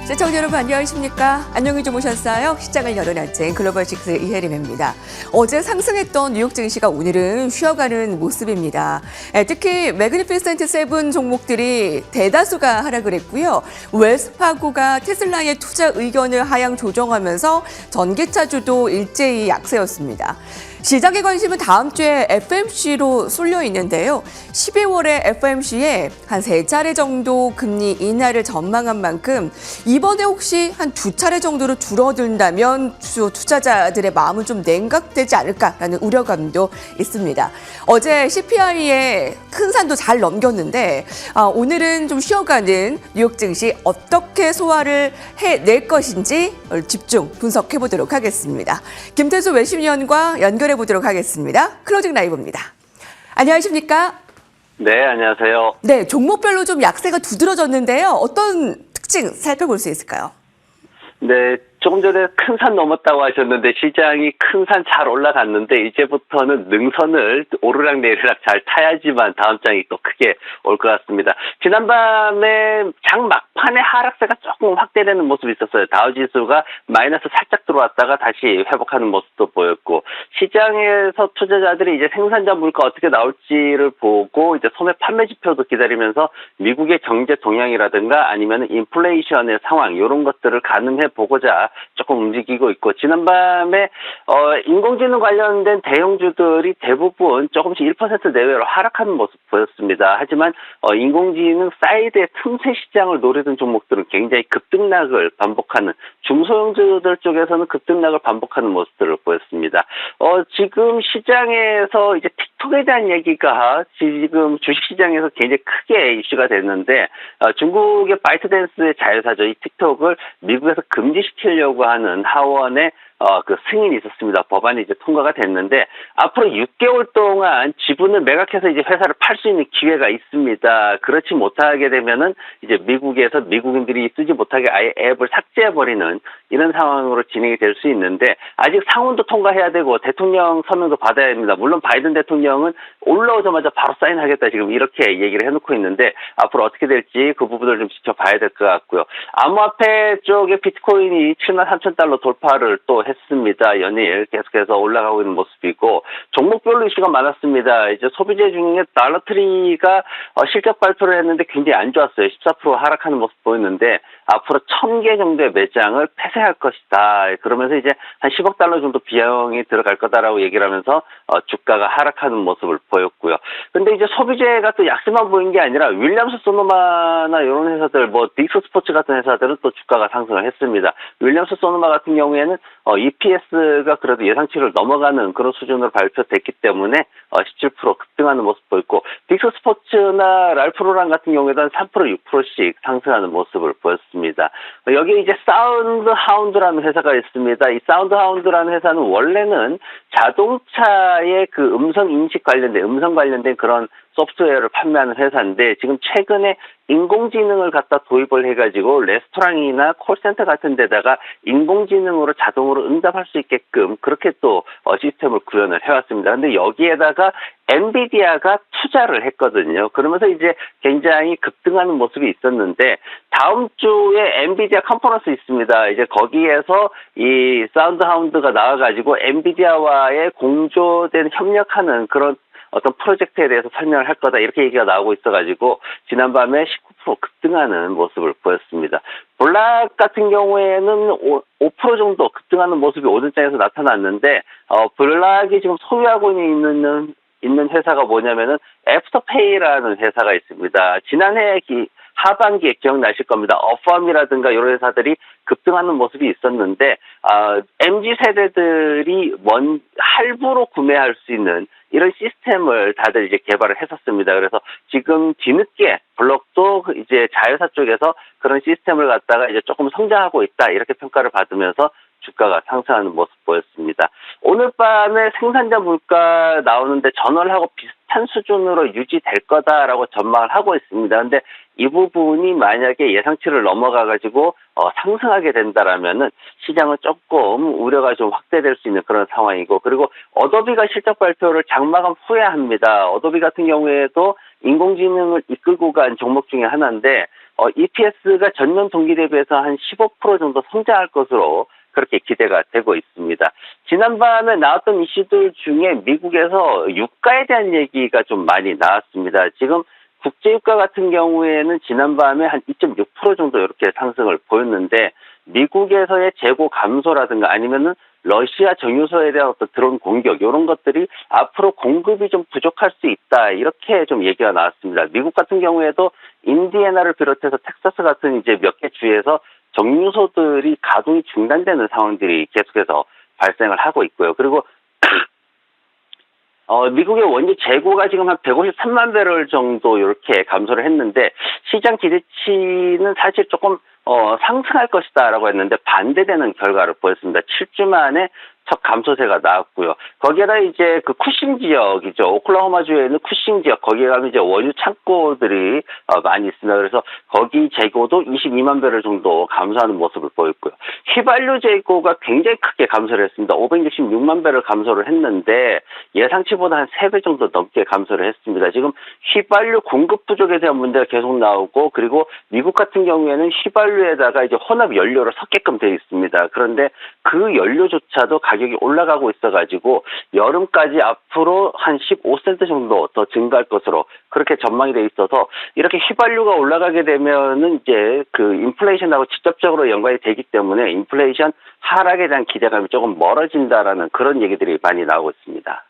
시청자 여러분 안녕하십니까? 안녕히 주무셨어요? 시장을 열어놨진 글로벌식스 이혜림입니다. 어제 상승했던 뉴욕 증시가 오늘은 쉬어가는 모습입니다. 특히 매그니피센트 세븐 종목들이 대다수가 하락을 했고요. 웰스파고가 테슬라의 투자 의견을 하향 조정하면서 전기차주도 일제히 약세였습니다. 시장의 관심은 다음 주에 FMC로 쏠려 있는데요. 12월에 FMC에 한 3차례 정도 금리 인하를 전망한 만큼 이번에 혹시 한 2차례 정도로 줄어든다면 투자자들의 마음은 좀 냉각되지 않을까라는 우려감도 있습니다. 어제 CPI에 큰 산도 잘 넘겼는데 오늘은 좀 쉬어가는 뉴욕 증시 어떻게 소화를 해낼 것인지 집중 분석해 보도록 하겠습니다. 김태수 외신위원과 연결해 보도록 하겠습니다. 클로징 라이브입니다. 안녕하십니까? 네, 안녕하세요. 네, 종목별로 좀 약세가 두드러졌는데요. 어떤 특징 살펴볼 수 있을까요? 네, 조금 전에 큰 산 넘었다고 하셨는데 시장이 큰 산 잘 올라갔는데 이제부터는 능선을 오르락내리락 잘 타야지만 다음 장이 또 크게 올 것 같습니다. 지난밤에 장 막판에 하락세가 조금 확대되는 모습이 있었어요. 다우지수가 마이너스 살짝 들어왔다가 다시 회복하는 모습도 보였고 시장에서 투자자들이 이제 생산자 물가 어떻게 나올지를 보고 이제 소매 판매 지표도 기다리면서 미국의 경제 동향이라든가 아니면 인플레이션의 상황 이런 것들을 가늠해 보고자 조금 움직이고 있고 지난밤에 인공지능 관련된 대형주들이 대부분 조금씩 1% 내외로 하락하는 모습 보였습니다. 하지만 인공지능 사이드의 틈새 시장을 노리던 종목들은 굉장히 급등락을 반복하는 중소형주들 쪽에서는 급등락을 반복하는 모습들을 보였습니다. 지금 시장에서 이제 틱톡에 대한 얘기가 지금 주식시장에서 굉장히 크게 이슈가 됐는데 중국의 바이트댄스의 자회사죠. 이 틱톡을 미국에서 금지시키려고 하는 하원의 그 승인이 있었습니다. 법안이 이제 통과가 됐는데 앞으로 6개월 동안 지분을 매각해서 이제 회사를 팔 수 있는 기회가 있습니다. 그렇지 못하게 되면은 이제 미국에서 미국인들이 쓰지 못하게 아예 앱을 삭제해버리는 이런 상황으로 진행이 될 수 있는데 아직 상원도 통과해야 되고 대통령 서명도 받아야 됩니다. 물론 바이든 대통령은 올라오자마자 바로 사인하겠다 지금 이렇게 얘기를 해놓고 있는데 앞으로 어떻게 될지 그 부분을 좀 지켜봐야 될 것 같고요. 암호화폐 쪽에 비트코인이 73,000달러 돌파를 또 했습니다. 연일 계속해서 올라가고 있는 모습이고 종목별로 이슈가 많았습니다. 이제 소비재 중에 달러트리가 실적 발표를 했는데 굉장히 안 좋았어요. 14% 하락하는 모습 보였는데 앞으로 1,000개 정도의 매장을 폐쇄할 것이다. 그러면서 이제 한 10억 달러 정도 비용이 들어갈 거다라고 얘기를 하면서 주가가 하락하는 모습을 보였고요. 근데 이제 소비재가 또 약세만 보인 게 아니라 윌리엄스 소노마나 이런 회사들 뭐 딕스 스포츠 같은 회사들은 또 주가가 상승을 했습니다. 윌리엄스 소노마 같은 경우에는 EPS가 그래도 예상치를 넘어가는 그런 수준으로 발표됐기 때문에 17% 급등하는 모습 보였고 딕스 스포츠나 랄프로랑 같은 경우에도 한 3%, 6%씩 상승하는 모습을 보였습니다. 여기에 이제 사운드 하운드라는 회사가 있습니다. 이 사운드 하운드라는 회사는 원래는 자동차의 그 음성 관련된 그런 소프트웨어를 판매하는 회사인데 지금 최근에 인공지능을 갖다 도입을 해가지고 레스토랑이나 콜센터 같은 데다가 인공지능으로 자동으로 응답할 수 있게끔 그렇게 또 시스템을 구현을 해왔습니다. 근데 여기에다가 엔비디아가 투자를 했거든요. 그러면서 이제 굉장히 급등하는 모습이 있었는데 다음 주에 엔비디아 컨퍼런스 있습니다. 이제 거기에서 이 사운드 하운드가 나와가지고 엔비디아와의 공조된 협력하는 그런 어떤 프로젝트에 대해서 설명을 할 거다 이렇게 얘기가 나오고 있어가지고 지난밤에 19% 급등하는 모습을 보였습니다. 볼락 같은 경우에는 5% 정도 급등하는 모습이 오전장에서 나타났는데 볼락이 지금 소유하고 있는 회사가 뭐냐면은 애프터페이라는 회사가 있습니다. 지난해 하반기에 기억나실 겁니다. 어펌이라든가 이런 회사들이 급등하는 모습이 있었는데 MZ세대들이 할부로 구매할 수 있는 이런 시스템을 다들 이제 개발을 했었습니다. 그래서 지금 뒤늦게 블록도 이제 자회사 쪽에서 그런 시스템을 갖다가 이제 조금 성장하고 있다 이렇게 평가를 받으면서 주가가 상승하는 모습 보였습니다. 오늘 밤에 생산자 물가 나오는데 전월하고 비슷한 수준으로 유지될 거다라고 전망을 하고 있습니다. 근데 이 부분이 만약에 예상치를 넘어가가지고 상승하게 된다라면은 시장은 조금 우려가 좀 확대될 수 있는 그런 상황이고 그리고 어도비가 실적 발표를 장마감 후에 합니다. 어도비 같은 경우에도 인공지능을 이끌고 간 종목 중에 하나인데 EPS가 전년 동기 대비해서 한 15% 정도 성장할 것으로 그렇게 기대가 되고 있습니다. 지난밤에 나왔던 이슈들 중에 미국에서 유가에 대한 얘기가 좀 많이 나왔습니다. 지금 국제유가 같은 경우에는 지난밤에 한 2.6% 정도 이렇게 상승을 보였는데 미국에서의 재고 감소라든가 아니면은 러시아 정유소에 대한 어떤 드론 공격 이런 것들이 앞으로 공급이 좀 부족할 수 있다 이렇게 좀 얘기가 나왔습니다. 미국 같은 경우에도 인디애나를 비롯해서 텍사스 같은 이제 몇 개 주에서 정유소들이 가동이 중단되는 상황들이 계속해서 발생을 하고 있고요. 그리고 미국의 원유 재고가 지금 한 153만 배럴 정도 이렇게 감소를 했는데 시장 기대치는 사실 조금 상승할 것이다라고 했는데 반대되는 결과를 보였습니다. 7주 만에 첫 감소세가 나왔고요. 거기에다 이제 그 쿠싱 지역이죠. 오클라호마주에 있는 쿠싱 지역 거기에 가면 이제 원유 창고들이 많이 있습니다. 그래서 거기 재고도 22만 배럴 정도 감소하는 모습을 보였고요. 휘발유 재고가 굉장히 크게 감소를 했습니다. 566만 배럴 감소를 했는데 예상치보다 한 3배 정도 넘게 감소를 했습니다. 지금 휘발유 공급 부족에 대한 문제가 계속 나오고 그리고 미국 같은 경우에는 휘발유에다가 이제 혼합 연료를 섞게끔 되어 있습니다. 그런데 그 연료조차도 가격이 올라가고 있어가지고 여름까지 앞으로 한 15센트 정도 더 증가할 것으로 그렇게 전망이 돼 있어서 이렇게 휘발유가 올라가게 되면은 이제 그 인플레이션하고 직접적으로 연관이 되기 때문에 인플레이션 하락에 대한 기대감이 조금 멀어진다라는 그런 얘기들이 많이 나오고 있습니다.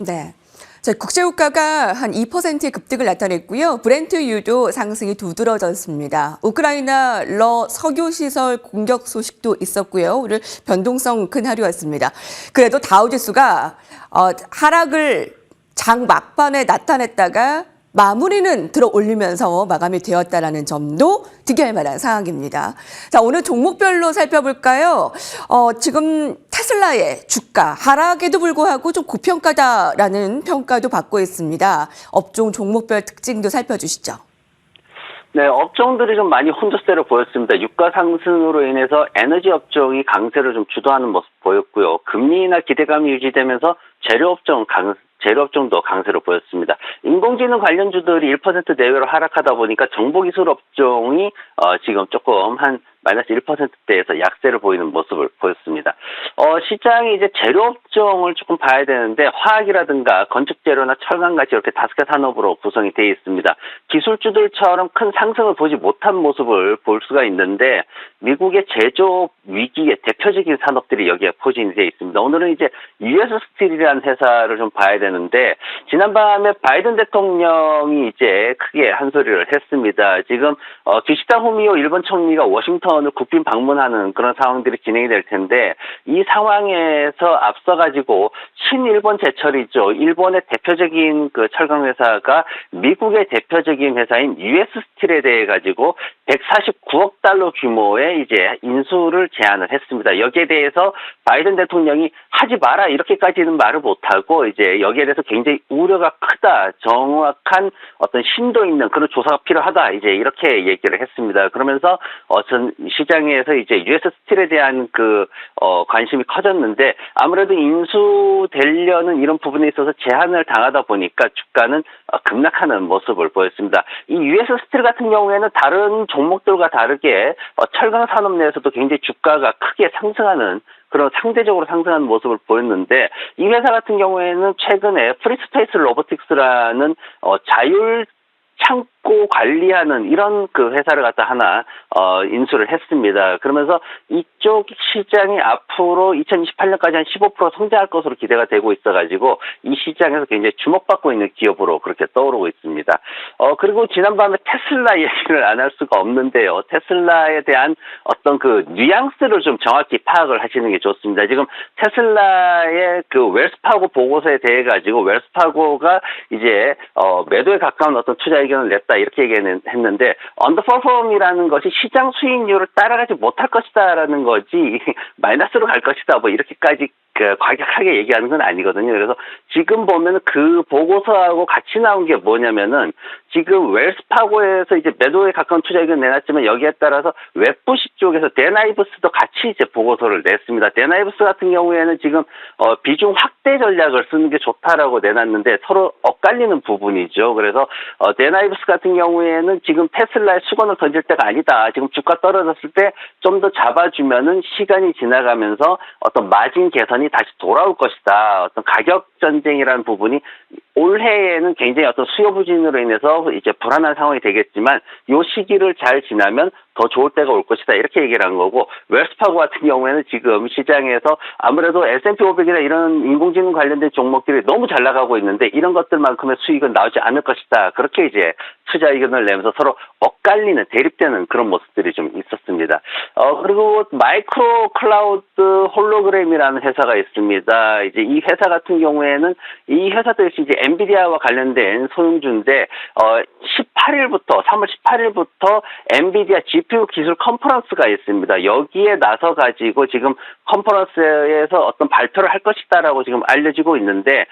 네. 자, 국제유가가 한 2% 급등을 나타냈고요. 브렌트유도 상승이 두드러졌습니다. 우크라이나 석유시설 공격 소식도 있었고요. 오늘 변동성 큰 하루였습니다. 그래도 다우지수가 하락을 장 막판에 나타냈다가 마무리는 들어 올리면서 마감이 되었다라는 점도 특이할 만한 상황입니다. 자, 오늘 종목별로 살펴볼까요? 지금 테슬라의 주가 하락에도 불구하고 좀 고평가다라는 평가도 받고 있습니다. 업종 종목별 특징도 살펴주시죠. 네, 업종들이 좀 많이 혼조세를 보였습니다. 유가 상승으로 인해서 에너지 업종이 강세를 좀 주도하는 모습 보였고요. 금리 인하 기대감이 유지되면서 재료업종도 강세로 보였습니다. 인공지능 관련주들이 1% 내외로 하락하다 보니까 정보기술 업종이 지금 조금 한 마이너스 1%대에서 약세를 보이는 모습을 보였습니다. 시장이 이제 재료업종을 조금 봐야 되는데 화학이라든가 건축재료나 철강같이 이렇게 5개 산업으로 구성이 되어 있습니다. 기술주들처럼 큰 상승을 보지 못한 모습을 볼 수가 있는데 미국의 제조업 위기의 대표적인 산업들이 여기에 포진이 되어 있습니다. 오늘은 이제 US 스틸이라는 회사를 좀 봐야 되는데 지난밤에 바이든 대통령이 이제 크게 한 소리를 했습니다. 지금 기시다 후미오 일본 총리가 워싱턴을 국빈 방문하는 그런 상황들이 진행이 될 텐데 이 상황에서 앞서가지고 신일본 제철이죠. 일본의 대표적인 그 철강 회사가 미국의 대표적인 회사인 US 스틸에 대해 가지고 149억 달러 규모의 이제 인수를 제안을 했습니다. 여기에 대해서 바이든 대통령이 하지 마라 이렇게까지는 말을 못하고 이제 여기에 대해서 굉장히 우려가 크다, 정확한 어떤 심도 있는 그런 조사가 필요하다 이제 이렇게 얘기를 했습니다. 그러면서 전 시장에서 이제 US 스틸에 대한 그 관심이 커졌는데 아무래도 인수되려는 이런 부분에 있어서 제한을 당하다 보니까 주가는 급락하는 모습을 보였습니다. 이 US 스틸 같은 경우에는 다른 종목들과 다르게 철강 산업 내에서도 굉장히 주가가 크게 상승하는 그런 상대적으로 상승하는 모습을 보였는데 이 회사 같은 경우에는 최근에 프리스페이스 로보틱스라는 자율 창고 관리하는 이런 그 회사를 갖다 하나 인수를 했습니다. 그러면서 이쪽 시장이 앞으로 2028년까지 한 15% 성장할 것으로 기대가 되고 있어가지고 이 시장에서 굉장히 주목받고 있는 기업으로 그렇게 떠오르고 있습니다. 그리고 지난밤에 테슬라 얘기를 안 할 수가 없는데요. 테슬라에 대한 어떤 그 뉘앙스를 좀 정확히 파악을 하시는 게 좋습니다. 지금 테슬라의 그 웰스파고 보고서에 대해 가지고 웰스파고가 이제 매도에 가까운 어떤 투자 의견을 냈다 이렇게 얘기했는데 언더퍼폼이라는 것이 시장 수익률을 따라가지 못할 것이다라는 거지 마이너스로 갈 것이다 뭐 이렇게까지 과격하게 얘기하는 건 아니거든요. 그래서 지금 보면 그 보고서하고 같이 나온 게 뭐냐면은 지금 웰스파고에서 이제 매도에 가까운 투자 의견을 내놨지만 여기에 따라서 웹부식 쪽에서 데나이브스도 같이 이제 보고서를 냈습니다. 데나이브스 같은 경우에는 지금 비중 확대 전략을 쓰는 게 좋다라고 내놨는데 서로 엇갈리는 부분이죠. 그래서 데나이브스 같은 경우에는 지금 테슬라에 수건을 던질 때가 아니다. 지금 주가 떨어졌을 때 좀 더 잡아주면은 시간이 지나가면서 어떤 마진 개선이 다시 돌아올 것이다. 어떤 가격 전쟁이라는 부분이 올해에는 굉장히 어떤 수요 부진으로 인해서 이제 불안한 상황이 되겠지만 이 시기를 잘 지나면 더 좋을 때가 올 것이다. 이렇게 얘기를 한 거고 웰스파고 같은 경우에는 지금 시장에서 아무래도 S&P 500이나 이런 인공지능 관련된 종목들이 너무 잘 나가고 있는데 이런 것들만큼의 수익은 나오지 않을 것이다. 그렇게 이제 투자 의견을 내면서 서로 엇갈리는 대립되는 그런 모습들이 좀 있었습니다. 그리고 마이크로 클라우드 홀로그램이라는 회사가 있습니다. 이제 이 회사 같은 경우에는 이 회사도 역시 이제 엔비디아와 관련된 소형주인데 3월 18일부터 엔비디아 GPU 기술 컨퍼런스가 있습니다. 여기에 나서 가지고 지금 컨퍼런스에서 어떤 발표를 할 것이다라고 지금 알려지고 있는데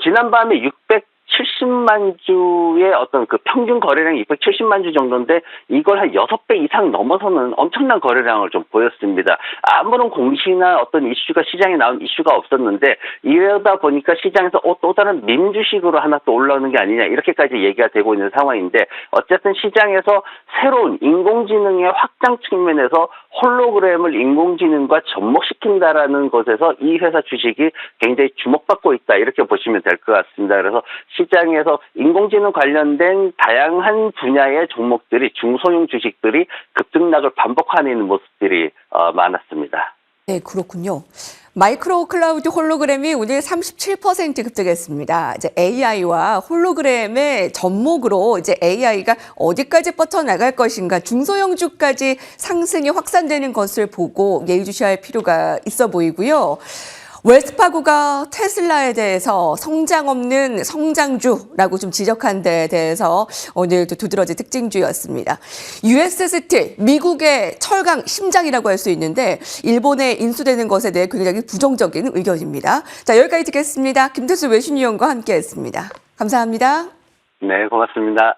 지난밤에 670만 주의 어떤 그 평균 거래량이 670만 주 정도인데 이걸 한 6배 이상 넘어서는 엄청난 거래량을 좀 보였습니다. 아무런 공시나 어떤 이슈가 시장에 나온 이슈가 없었는데 이러다 보니까 시장에서 또 다른 밈 주식으로 하나 또 올라오는 게 아니냐 이렇게까지 얘기가 되고 있는 상황인데 어쨌든 시장에서 새로운 인공지능의 확장 측면에서 홀로그램을 인공지능과 접목시킨다라는 것에서 이 회사 주식이 굉장히 주목받고 있다 이렇게 보시면 될 것 같습니다. 그래서 시장에서 인공지능 관련된 다양한 분야의 종목들이 중소형 주식들이 급등락을 반복하는 모습들이 많았습니다. 네, 그렇군요. 마이크로 클라우드 홀로그램이 오늘 37% 급등했습니다. 이제 AI와 홀로그램의 접목으로 이제 AI가 어디까지 뻗어나갈 것인가, 중소형주까지 상승이 확산되는 것을 보고 예의주시할 필요가 있어 보이고요. 웰스파고가 테슬라에 대해서 성장 없는 성장주라고 좀 지적한 데 대해서 오늘도 두드러진 특징주였습니다. US 스틸, 미국의 철강 심장이라고 할 수 있는데 일본에 인수되는 것에 대해 굉장히 부정적인 의견입니다. 자, 여기까지 듣겠습니다. 김태수 외신위원과 함께했습니다. 감사합니다. 네, 고맙습니다.